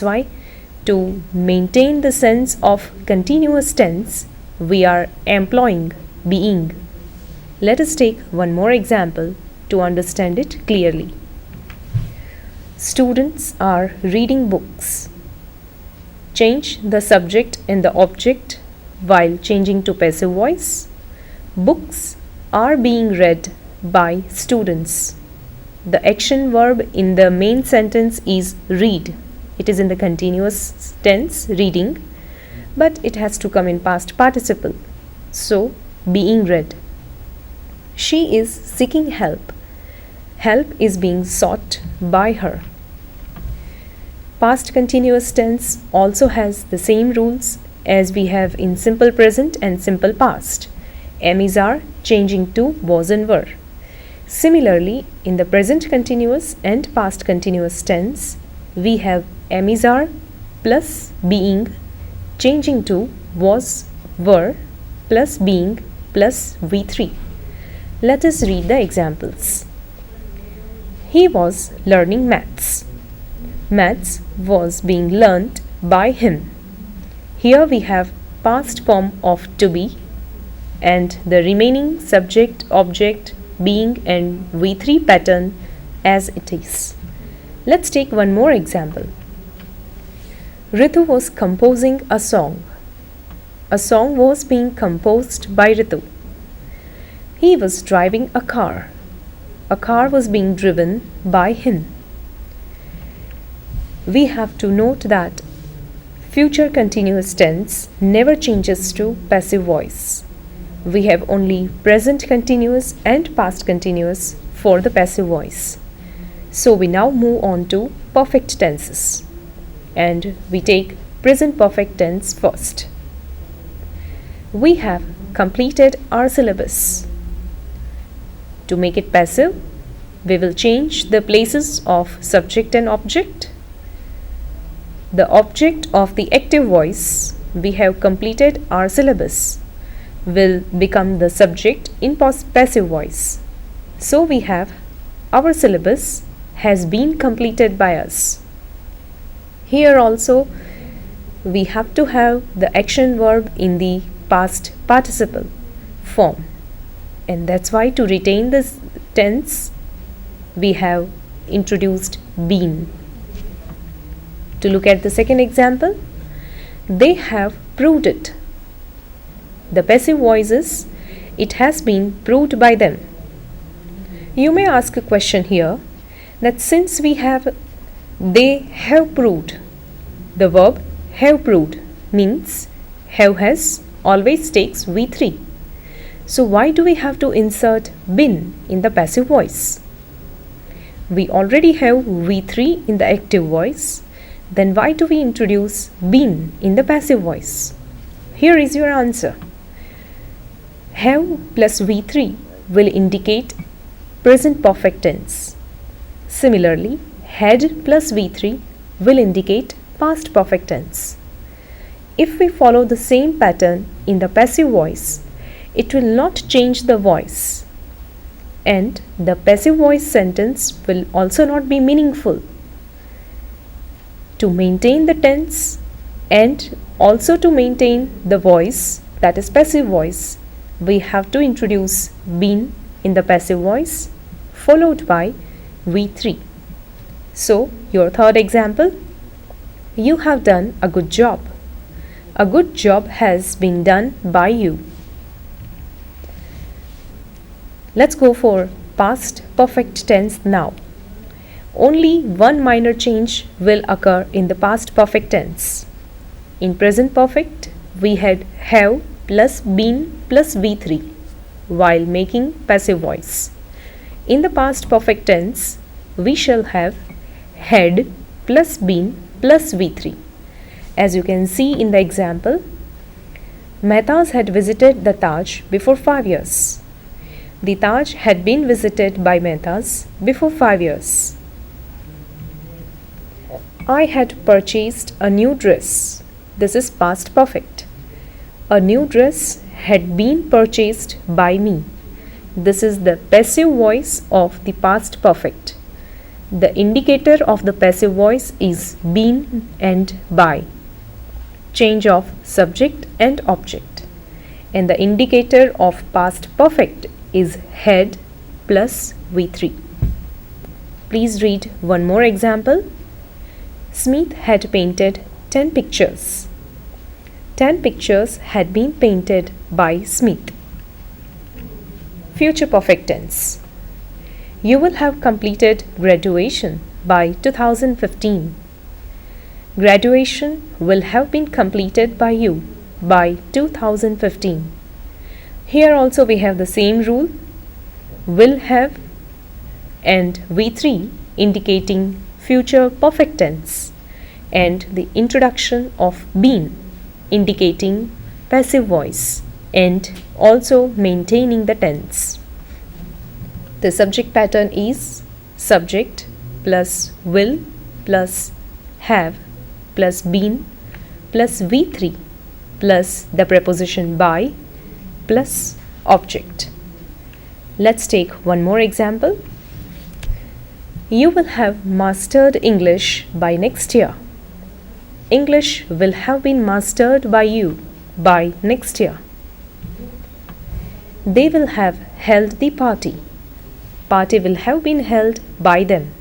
that's why to maintain the sense of continuous tense, we are employing being. Let us take one more example to understand it clearly. Students are reading books. Change the subject and the object while changing to passive voice. Books are being read by students. The action verb in the main sentence is read. It is in the continuous tense, reading, but it has to come in past participle. So, being read. She is seeking help. Help is being sought by her. Past continuous tense also has the same rules as we have in simple present and simple past. Am is are changing to was and were. Similarly, in the present continuous and past continuous tense, we have am is are plus being changing to was, were plus being plus V3. Let us read the examples. He was learning maths. Maths was being learnt by him. Here we have past form of to be and the remaining subject, object, being and V3 pattern as it is. Let's take one more example. Ritu was composing a song. A song was being composed by Ritu. He was driving a car. A car was being driven by him. We have to note that future continuous tense never changes to passive voice. We have only present continuous and past continuous for the passive voice. So we now move on to perfect tenses. And we take present perfect tense first. We have completed our syllabus. To make it passive, we will change the places of subject and object. The object of the active voice, we have completed our syllabus, will become the subject in passive voice. So we have our syllabus has been completed by us. Here also we have to have the action verb in the past participle form, and that's why to retain this tense we have introduced been. To look at the second example, they have proved it. The passive voice is it has been proved by them. You may ask a question here that since we have they have proved, the verb have proved means have has always takes V3. So why do we have to insert been in the passive voice? We already have V3 in the active voice. Then why do we introduce been in the passive voice? Here is your answer. Have plus V3 will indicate present perfect tense. Similarly, had plus V3 will indicate past perfect tense. If we follow the same pattern in the passive voice, it will not change the voice, and the passive voice sentence will also not be meaningful. To maintain the tense and also to maintain the voice, that is passive voice, we have to introduce been in the passive voice followed by V3. So, your third example, you have done a good job. A good job has been done by you. Let's go for past perfect tense now. Only one minor change will occur in the past perfect tense. In present perfect, we had have plus been plus V3 while making passive voice. In the past perfect tense, we shall have had plus been plus V3. As you can see in the example, Mehtas had visited the Taj before 5 years. The Taj had been visited by Mehtas before 5 years. I had purchased a new dress. This is past perfect. A new dress had been purchased by me. This is the passive voice of the past perfect. The indicator of the passive voice is been and by, change of subject and object. And the indicator of past perfect is had plus V3. Please read one more example. Smith had painted 10 pictures. 10 pictures had been painted by Smith. Future perfect tense. You will have completed graduation by 2015. Graduation will have been completed by you by 2015. Here also we have the same rule, will have and V3 indicating future perfect tense, and the introduction of been indicating passive voice and also maintaining the tense. The subject pattern is subject plus will plus have plus been plus V3 plus the preposition by plus object. Let's take one more example. You will have mastered English by next year. English will have been mastered by you by next year. They will have held the party. Party will have been held by them.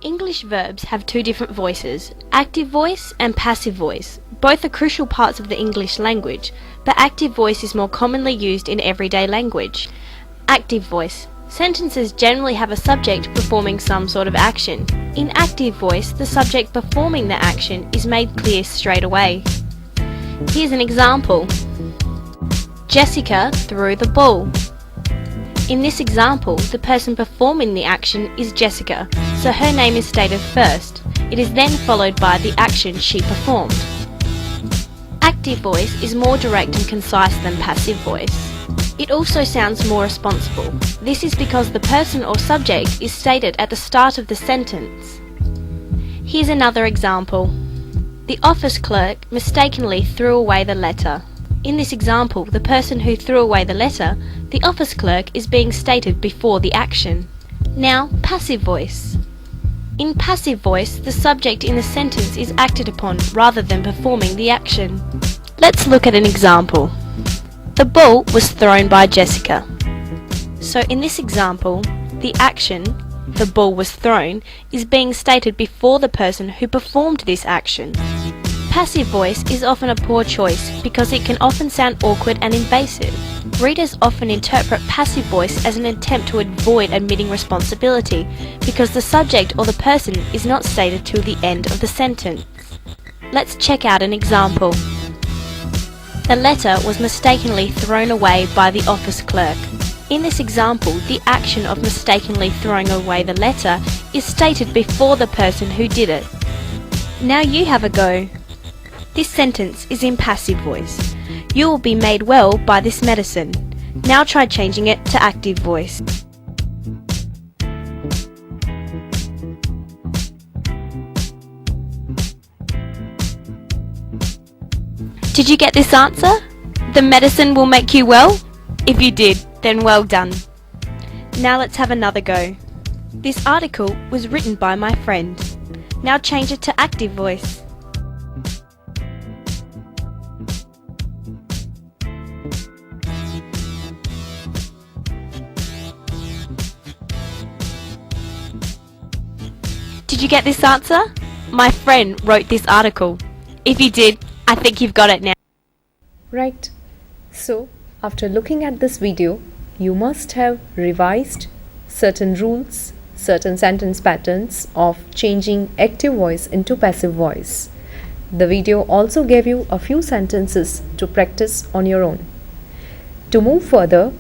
English verbs have two different voices, active voice and passive voice. Both are crucial parts of the English language, but active voice is more commonly used in everyday language. Active voice. Sentences generally have a subject performing some sort of action. In active voice, the subject performing the action is made clear straight away. Here's an example. Jessica threw the ball. In this example, the person performing the action is Jessica, so her name is stated first. It is then followed by the action she performed. Active voice is more direct and concise than passive voice. It also sounds more responsible. This is because the person or subject is stated at the start of the sentence. Here's another example. The office clerk mistakenly threw away the letter. In this example, the person who threw away the letter, the office clerk, is being stated before the action. Now, passive voice. In passive voice, the subject in the sentence is acted upon rather than performing the action. Let's look at an example. The ball was thrown by Jessica. So in this example, the action, the ball was thrown, is being stated before the person who performed this action. Passive voice is often a poor choice because it can often sound awkward and invasive. Readers often interpret passive voice as an attempt to avoid admitting responsibility because the subject or the person is not stated till the end of the sentence. Let's check out an example. The letter was mistakenly thrown away by the office clerk. In this example, the action of mistakenly throwing away the letter is stated before the person who did it. Now you have a go. This sentence is in passive voice. You will be made well by this medicine. Now try changing it to active voice. Did you get this answer? The medicine will make you well? If you did, then well done. Now let's have another go. This article was written by my friend. Now change it to active voice. Did you get this answer? My friend wrote this article. If you did, I think you've got it now. Right. So, after looking at this video, you must have revised certain rules, certain sentence patterns of changing active voice into passive voice. The video also gave you a few sentences to practice on your own. To move further,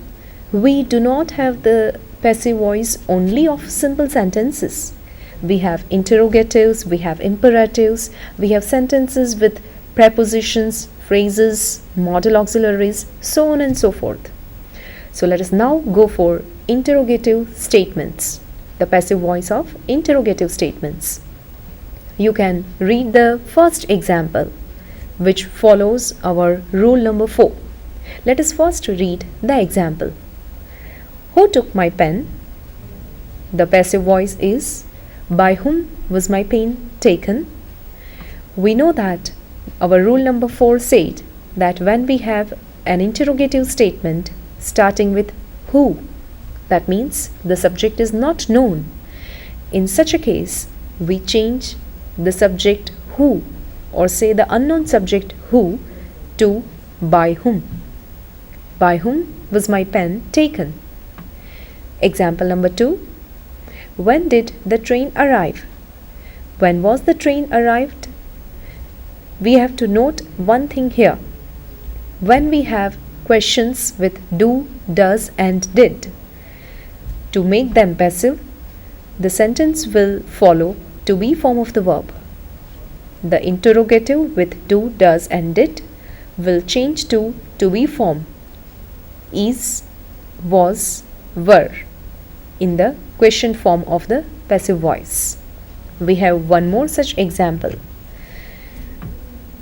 we do not have the passive voice only of simple sentences. We have interrogatives, we have imperatives, we have sentences with prepositions, phrases, modal auxiliaries, so on and so forth. So let us now go for interrogative statements, the passive voice of interrogative statements. You can read the first example. which follows our rule number 4. Let us first read the example. Who took my pen? The passive voice is, by whom was my pen taken? We know that our rule number 4 said that when we have an interrogative statement starting with who, that means the subject is not known. In such a case, we change the subject who, or say the unknown subject who, to by whom. By whom was my pen taken? Example number 2. When did the train arrive? When was the train arrived? We have to note one thing here. When we have questions with do, does and did, to make them passive, the sentence will follow to be form of the verb. The interrogative with do, does and did will change to be form is, was, were in the question form of the passive voice. We have one more such example.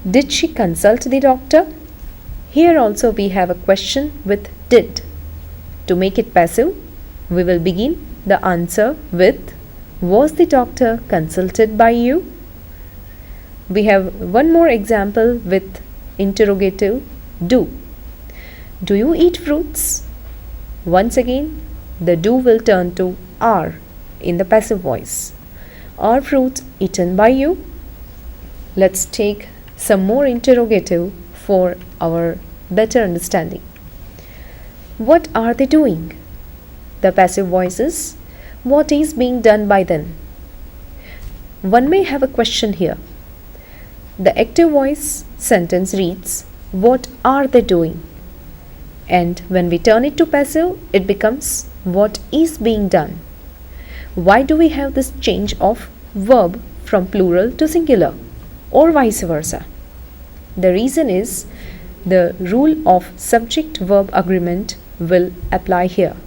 Did she consult the doctor? Here also we have a question with did. To make it passive, we will begin the answer with, was the doctor consulted by you? We have one more example with interrogative do. Do you eat fruits? Once again, the do will turn to are in the passive voice. Are fruits eaten by you? Let's take some more interrogative for our better understanding. What are they doing? The passive voice is, what is being done by them? One may have a question here. The active voice sentence reads, what are they doing? And when we turn it to passive, it becomes, what is being done? Why do we have this change of verb from plural to singular, or vice versa? The reason is the rule of subject-verb agreement will apply here.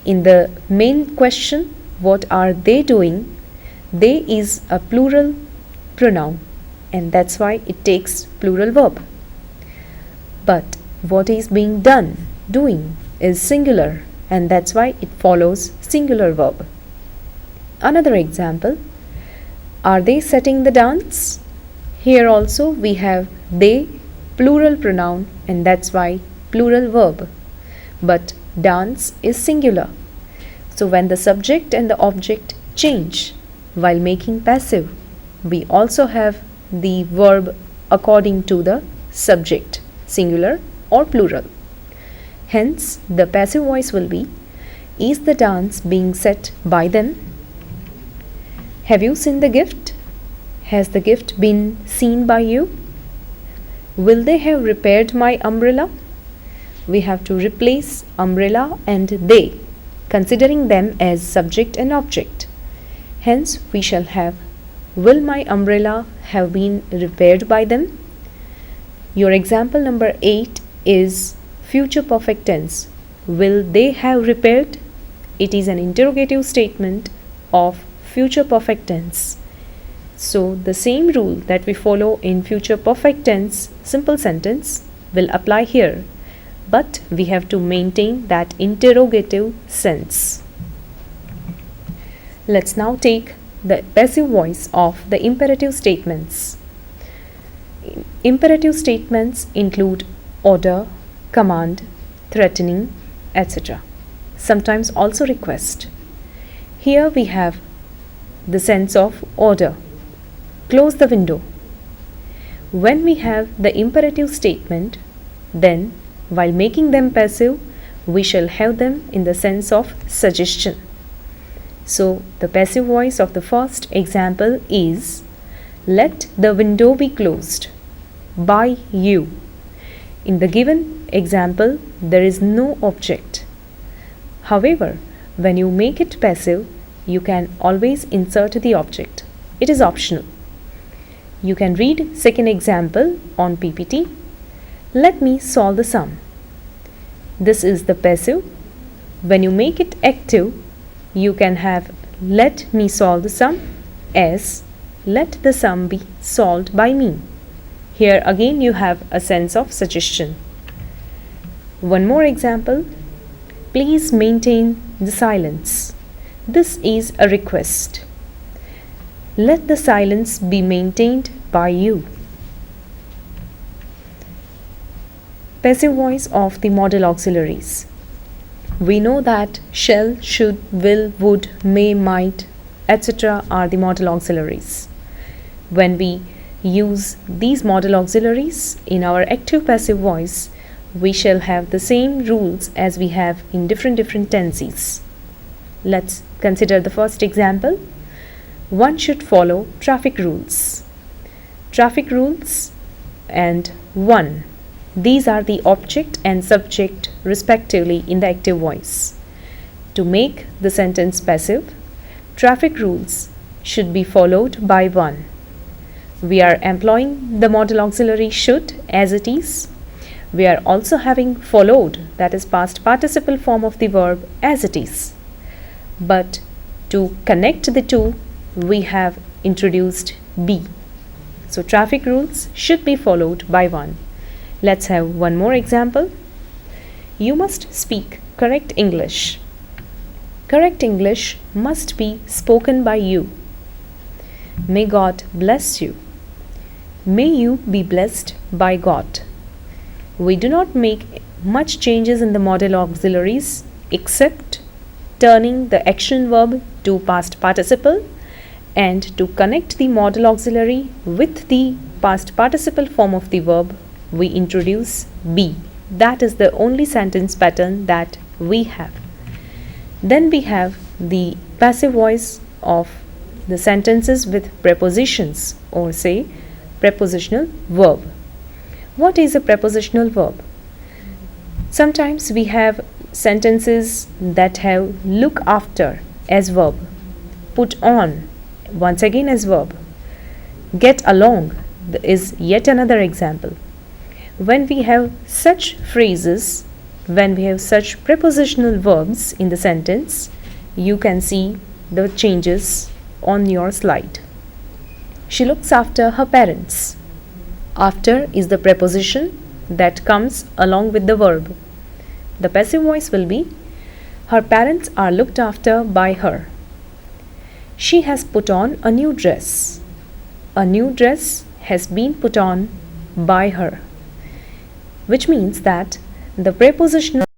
In the main question, what are they doing? They is a plural pronoun, and that's why it takes plural verb. But what is being done, doing, is singular, and that's why it follows singular verb. Another example, are they setting the dance? Here also we have they, plural pronoun, and that's why plural verb. But dance is singular. So when the subject and the object change while making passive, we also have the verb according to the subject, singular or plural. Hence, the passive voice will be, is the dance being set by them? Have you seen the gift? Has the gift been seen by you? Will they have repaired my umbrella? We have to replace umbrella and they, considering them as subject and object. Hence, we shall have, will my umbrella have been repaired by them? Your example number 8 is future perfect tense. Will they have repaired? It is an interrogative statement of future perfect tense. So the same rule that we follow in future perfect tense simple sentence will apply here, but we have to maintain that interrogative sense. Let's now take the passive voice of the imperative statements. Imperative statements include order, command, threatening, etc. Sometimes also request. Here we have the sense of order. Close the window. When we have the imperative statement, then while making them passive, we shall have them in the sense of suggestion. So the passive voice of the first example is, let the window be closed by you. In the given example, there is no object. However, when you make it passive, you can always insert the object. It is optional. You can read second example on PPT. Let me solve the sum. This is the passive. When you make it active, you can have let me solve the sum as let the sum be solved by me. Here again you have a sense of suggestion. One more example. Please maintain the silence. This is a request. Let the silence be maintained by you. Passive voice of the modal auxiliaries. We know that shall, should, will, would, may, might, etc. are the modal auxiliaries. When we use these modal auxiliaries in our active passive voice, we shall have the same rules as we have in different tenses. Let's consider the first example. One should follow traffic rules. Traffic rules and one. These are the object and subject respectively in the active voice. To make the sentence passive, traffic rules should be followed by one. We are employing the modal auxiliary should as it is. We are also having followed, that is past participle form of the verb, as it is. But to connect the two, we have introduced be. So traffic rules should be followed by one. Let's have one more example. You must speak correct English. Correct English must be spoken by you. May God bless you. May you be blessed by God. We do not make much changes in the modal auxiliaries except turning the action verb to past participle and to connect the modal auxiliary with the past participle form of the verb, we introduce be. That is the only sentence pattern that we have. Then we have the passive voice of the sentences with prepositions, or say prepositional verb. What is a prepositional verb? Sometimes we have sentences that have look after as verb, put on once again as verb, get along is yet another example. When we have such phrases, when we have such prepositional verbs in the sentence, you can see the changes on your slide. She looks after her parents. After is the preposition that comes along with the verb. The passive voice will be her parents are looked after by her. She has put on a new dress. A new dress has been put on by her, which means that the prepositional